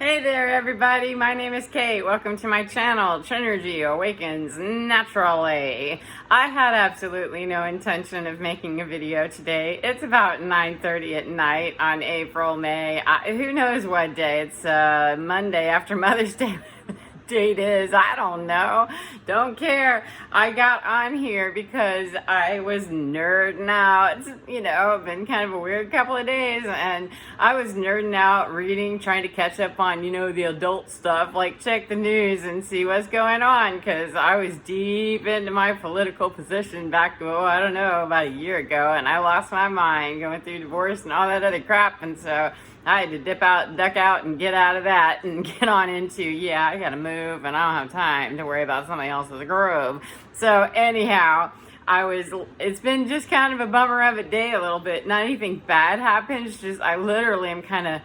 Hey there everybody, my name is Kate. Welcome to my channel, Trinergy Awakens Naturally. I had absolutely no intention of making a video today. It's about 9:30 at night on April, May, who knows what day. It's Monday after Mother's Day. Date is, I don't know, don't care. I got on here because I was nerding out. It's been kind of a weird couple of days, and I was nerding out reading, trying to catch up on the adult stuff, like check the news and see what's going on, because I was deep into my political position back, I don't know, about a year ago, and I lost my mind going through divorce and all that other crap. And so I had to dip out, duck out, and get out of that and get on into, I gotta move and I don't have time to worry about somebody else's groove. So anyhow, it's been just kind of a bummer of a day a little bit. Not anything bad happened, it's just I literally am kind of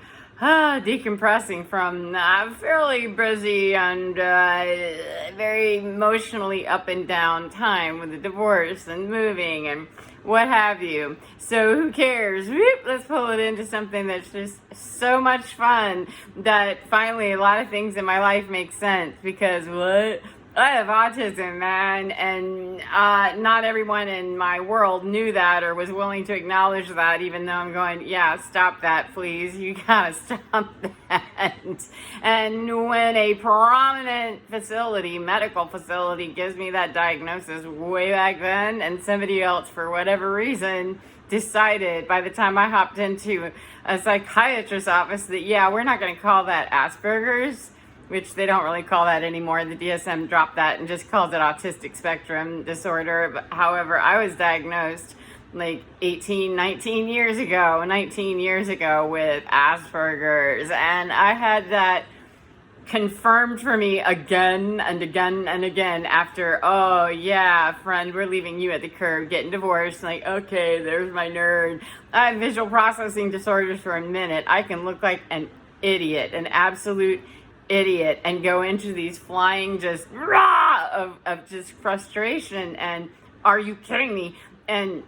decompressing from a fairly busy and very emotionally up and down time with the divorce and moving and what have you. So who cares? Whoop, let's pull it into something that's just so much fun that finally a lot of things in my life make sense, because I have autism, man, and not everyone in my world knew that or was willing to acknowledge that, even though I'm going, stop that, please. You gotta stop that. And when a prominent medical facility, gives me that diagnosis way back then, and somebody else, for whatever reason, decided by the time I hopped into a psychiatrist's office that, we're not gonna call that Asperger's, which they don't really call that anymore. The DSM dropped that and just calls it autistic spectrum disorder. But however, I was diagnosed like 19 years ago with Asperger's, and I had that confirmed for me again and again and again after, friend, we're leaving you at the curb, getting divorced. Like, okay, there's my nerd. I have visual processing disorders for a minute. I can look like an idiot, an absolute idiot, and go into these flying just of just frustration and are you kidding me, and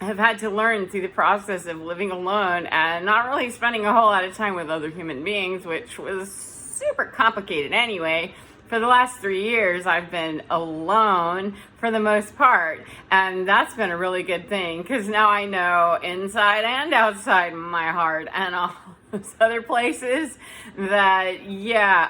have had to learn through the process of living alone and not really spending a whole lot of time with other human beings, which was super complicated anyway. For the last 3 years, I've been alone for the most part, and that's been a really good thing, because now I know inside and outside my heart and all those other places that,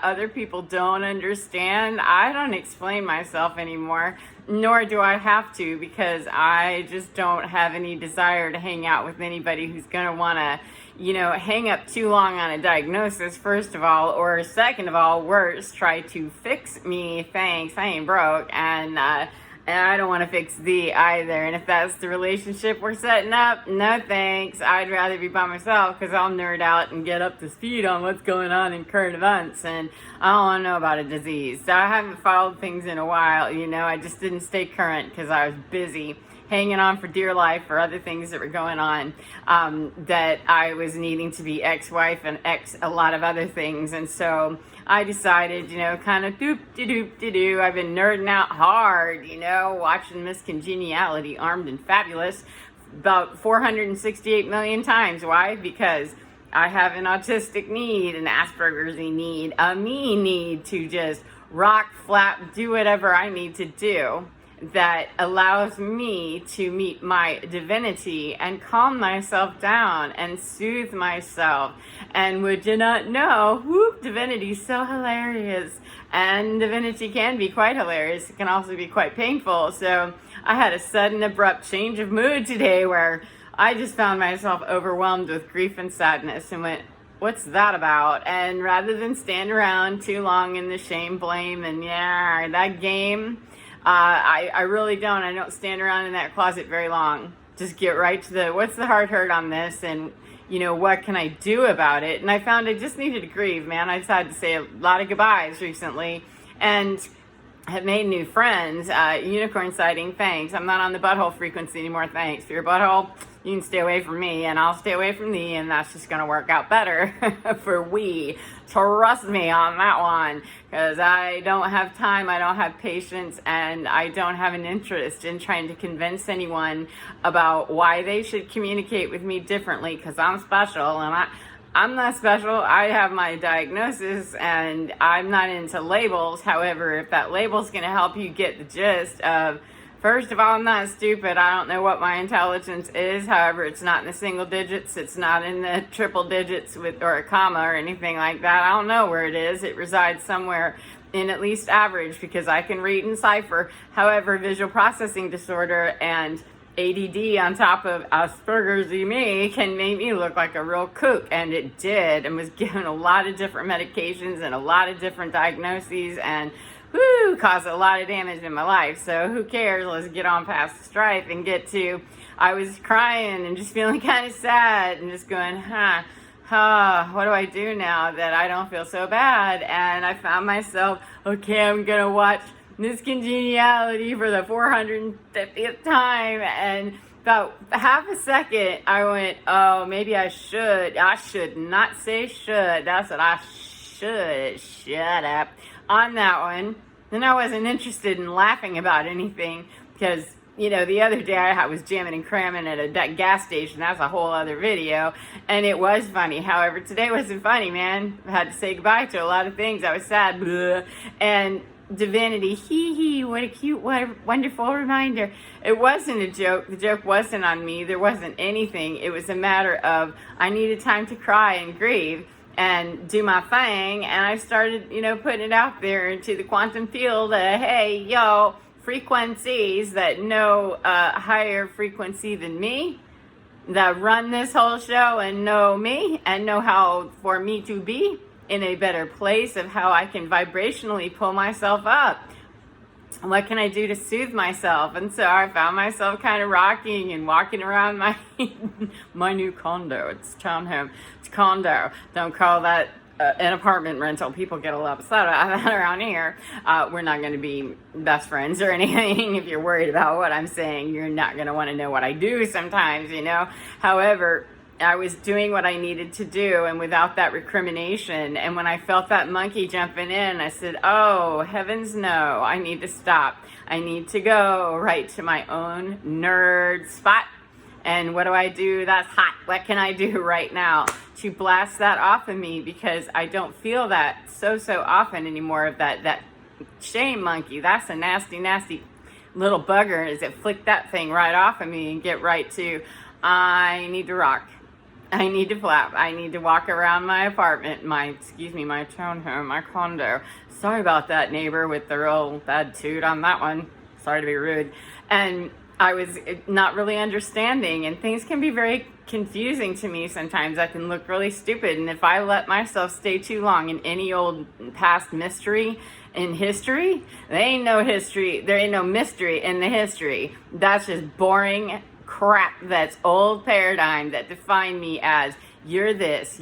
other people don't understand. I don't explain myself anymore, nor do I have to, because I just don't have any desire to hang out with anybody who's gonna wanna hang up too long on a diagnosis, first of all, or second of all, worse, try to fix me. Thanks, I ain't broke, and I don't want to fix thee either. And if that's the relationship we're setting up, no thanks. I'd rather be by myself, because I'll nerd out and get up to speed on what's going on in current events, and I don't want to know about a disease. So I haven't followed things in a while, I just didn't stay current because I was busy hanging on for dear life for other things that were going on, that I was needing to be ex-wife and a lot of other things. And so I decided, kind of doop-de-doop-de-doo. I've been nerding out hard, watching Miss Congeniality, Armed and Fabulous, about 468 million times. Why? Because I have an autistic need, an Asperger's need, a me need to just rock, flap, do whatever I need to do that allows me to meet my divinity and calm myself down and soothe myself. And would you not know, divinity's so hilarious. And divinity can be quite hilarious. It can also be quite painful. So I had a sudden abrupt change of mood today where I just found myself overwhelmed with grief and sadness and went, what's that about? And rather than stand around too long in the shame, blame, and that game, I really don't. I don't stand around in that closet very long. Just get right to what's the hard hurt on this, and what can I do about it? And I found I just needed to grieve, man. I decided to say a lot of goodbyes recently, and have made new friends. Unicorn sighting, thanks. I'm not on the butthole frequency anymore, thanks. For your butthole, you can stay away from me, and I'll stay away from thee, and that's just going to work out better for we. Trust me on that one, because I don't have time, I don't have patience, and I don't have an interest in trying to convince anyone about why they should communicate with me differently, because I'm special, and I'm not special. I have my diagnosis and I'm not into labels. However, if that label's going to help you get the gist of, first of all, I'm not stupid. I don't know what my intelligence is. However, it's not in the single digits. It's not in the triple digits with or a comma or anything like that. I don't know where it is. It resides somewhere in at least average because I can read and cipher. However, visual processing disorder and ADD on top of Asperger's me can make me look like a real kook, and it did, and was given a lot of different medications and a lot of different diagnoses, and caused a lot of damage in my life. So who cares? Let's get on past the strife and get to, I was crying and just feeling kind of sad and just going, what do I do now that I don't feel so bad? And I found myself, okay, I'm gonna watch Miss Congeniality for the 450th time, and about half a second I went, oh, maybe I should not say should, that's what I should, shut up on that one. And I wasn't interested in laughing about anything because, you know, the other day I was jamming and cramming at a gas station. That's a whole other video, and it was funny. However, today wasn't funny, man. I had to say goodbye to a lot of things. I was sad, and divinity, hee, what a cute, what a wonderful reminder. It wasn't a joke. The joke wasn't on me. There wasn't anything. It was a matter of I needed time to cry and grieve and do my thing, and I started, you know, putting it out there into the quantum field. Hey, yo, frequencies that know higher frequency than me, that run this whole show and know me and know how for me to be in a better place of how I can vibrationally pull myself up. What can I do to soothe myself? And so I found myself kind of rocking and walking around my my new condo. It's townhome. It's condo. Don't call that an apartment rental. People get a little upset about that around here. We're not going to be best friends or anything. If you're worried about what I'm saying, you're not going to want to know what I do sometimes, you know. However, I was doing what I needed to do, and without that recrimination. And when I felt that monkey jumping in, I said, oh, heavens no, I need to stop. I need to go right to my own nerd spot. And what do? That's hot. What can I do right now to blast that off of me? Because I don't feel that so often anymore of that shame monkey. That's a nasty little bugger. Is it flick that thing right off of me and get right to, I need to rock. I need to flap. I need to walk around my apartment, my townhome, my condo. Sorry about that, neighbor, with the real bad toot on that one. Sorry to be rude. And I was not really understanding, and things can be very confusing to me sometimes. I can look really stupid, and if I let myself stay too long in any old past mystery in history, there ain't no mystery in the history. That's just boring crap. That's old paradigm that define me as you're this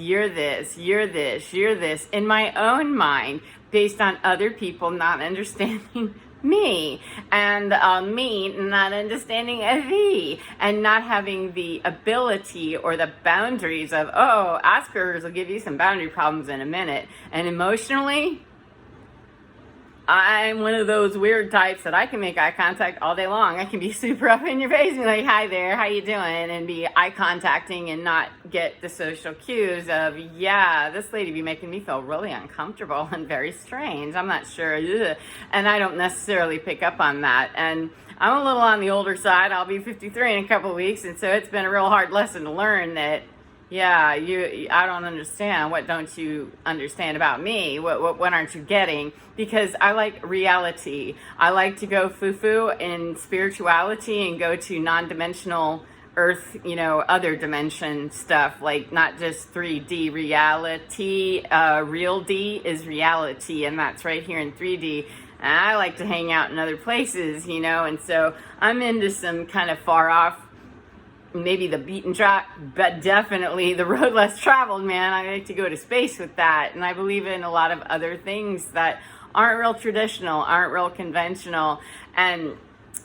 in my own mind, based on other people not understanding me, and me not understanding thee, and not having the ability or the boundaries of, oh, Asperger's will give you some boundary problems in a minute. And emotionally, I'm one of those weird types that I can make eye contact all day long. I can be super up in your face and be like, hi there, how you doing? And be eye contacting and not get the social cues of, yeah, this lady be making me feel really uncomfortable and very strange. I'm not sure. Ugh. And I don't necessarily pick up on that. And I'm a little on the older side. I'll be 53 in a couple of weeks. And so it's been a real hard lesson to learn that, yeah, I don't understand. What don't you understand about me? What aren't you getting? Because I like reality. I like to go foo-foo in spirituality and go to non-dimensional earth, you know, other dimension stuff, like not just 3D reality. Real D is reality, and that's right here in 3D. And I like to hang out in other places, you know, and so I'm into some kind of far off, maybe the beaten track, but definitely the road less traveled, man. I like to go to space with that. And I believe in a lot of other things that aren't real traditional, aren't real conventional. And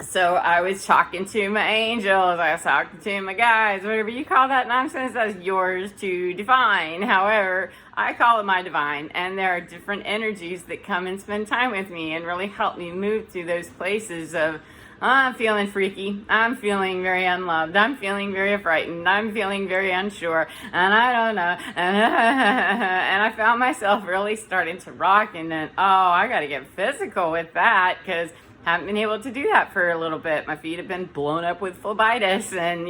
so I was talking to my angels, I was talking to my guides, whatever you call that nonsense, that's yours to define. However, I call it my divine. And there are different energies that come and spend time with me and really help me move through those places of, I'm feeling freaky. I'm feeling very unloved. I'm feeling very frightened. I'm feeling very unsure. And I don't know. And I found myself really starting to rock. And then, I got to get physical with that because haven't been able to do that for a little bit. My feet have been blown up with phlebitis, and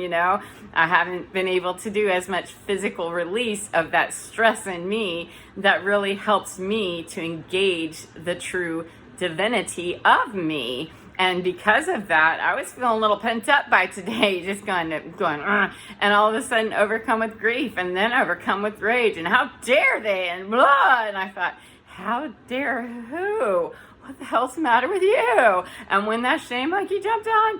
I haven't been able to do as much physical release of that stress in me that really helps me to engage the true divinity of me. And because of that, I was feeling a little pent up by today, just going, and all of a sudden overcome with grief, and then overcome with rage, and how dare they, and blah. And I thought, how dare who? What the hell's the matter with you? And when that shame monkey jumped on,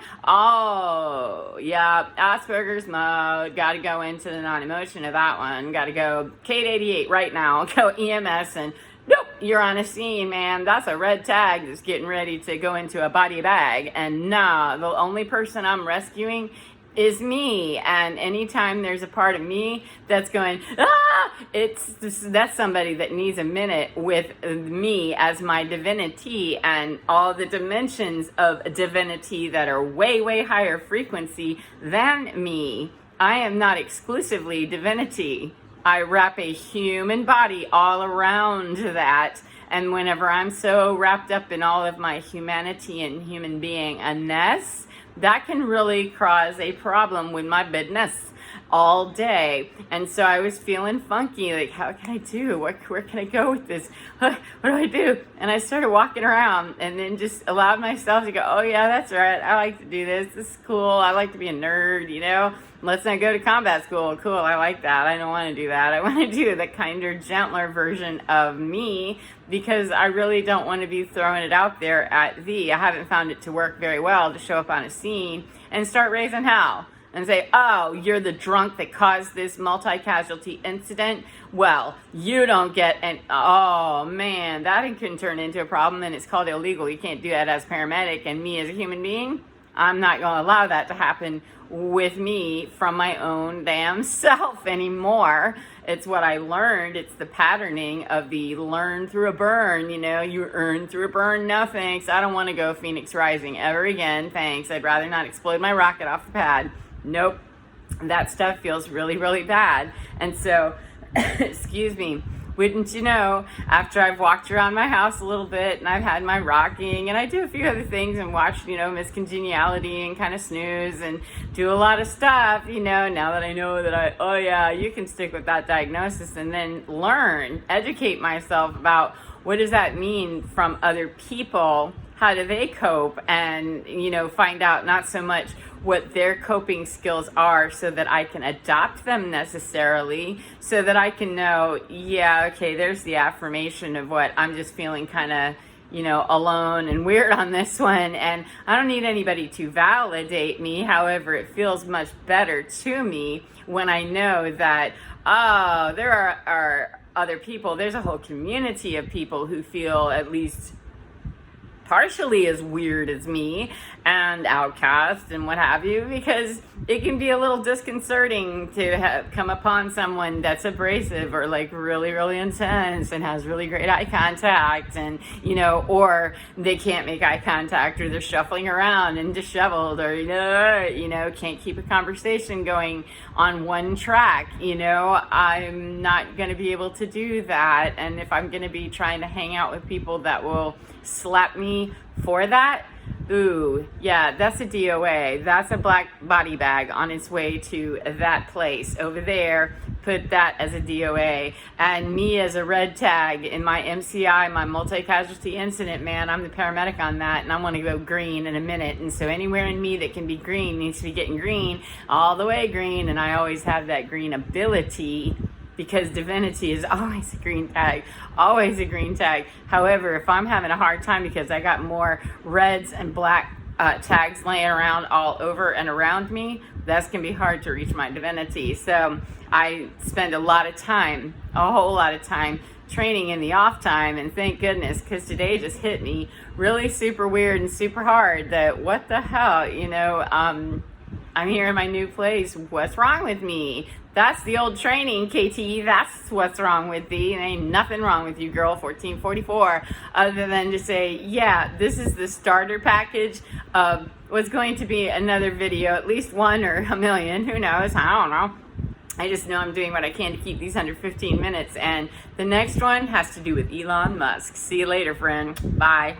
Asperger's mode. Got to go into the non-emotion of that one. Got to go Kate 88 right now. Go EMS and nope, you're on a scene, man. That's a red tag that's getting ready to go into a body bag. And nah, the only person I'm rescuing is me. And anytime there's a part of me that's going, that's somebody that needs a minute with me as my divinity and all the dimensions of divinity that are way, way higher frequency than me. I am not exclusively divinity. I wrap a human body all around that. And whenever I'm so wrapped up in all of my humanity and human beingness, that can really cause a problem with my business all day. And so I was feeling funky, like, how can I do? Where can I go with this? What do I do? And I started walking around and then just allowed myself to go, oh yeah, that's right. I like to do this. This is cool. I like to be a nerd, Let's not go to combat school. Cool, I like that. I don't want to do that. I want to do the kinder, gentler version of me because I really don't want to be throwing it out there at thee. I haven't found it to work very well to show up on a scene and start raising hell and say, oh, you're the drunk that caused this multi-casualty incident. Well, you don't get oh man, that can turn into a problem and it's called illegal. You can't do that as paramedic. And me as a human being, I'm not going to allow that to happen with me from my own damn self anymore. It's what I learned. It's the patterning of the learn through a burn. You earn through a burn. No thanks. I don't want to go Phoenix Rising ever again. Thanks. I'd rather not explode my rocket off the pad. Nope. That stuff feels really, really bad. And so, excuse me, wouldn't you know, after I've walked around my house a little bit and I've had my rocking and I do a few other things and watch, Miss Congeniality and kind of snooze and do a lot of stuff, now that I know that you can stick with that diagnosis and then educate myself about what does that mean from other people? How do they cope? And, find out not so much what their coping skills are so that I can adopt them necessarily, so that I can know, there's the affirmation of what I'm just feeling kind of, alone and weird on this one. And I don't need anybody to validate me. However, it feels much better to me when I know that, there are other people. There's a whole community of people who feel at least partially as weird as me and outcast and what have you, because it can be a little disconcerting to come upon someone that's abrasive or like really, really intense and has really great eye contact and, or they can't make eye contact or they're shuffling around and disheveled or, can't keep a conversation going on one track. I'm not going to be able to do that. And if I'm going to be trying to hang out with people that will slap me for that, that's a DOA. That's a black body bag on its way to that place over there. Put that as a DOA. And me as a red tag in my MCI, my multi-casualty incident, man, I'm the paramedic on that, and I want to go green in a minute. And so anywhere in me that can be green needs to be getting green, all the way green, and I always have that green ability because divinity is always a green tag, always a green tag. However, if I'm having a hard time because I got more reds and black tags laying around all over and around me, that's going to be hard to reach my divinity. So I spend a whole lot of time training in the off time, and thank goodness, because today just hit me really super weird and super hard that what the hell, I'm here in my new place. What's wrong with me? That's the old training, KT. That's what's wrong with thee. There ain't nothing wrong with you, girl, 1444, other than to say, yeah, this is the starter package of what's going to be another video, at least one or a million, who knows, I don't know. I just know I'm doing what I can to keep these under 15 minutes, and the next one has to do with Elon Musk. See you later, friend. Bye.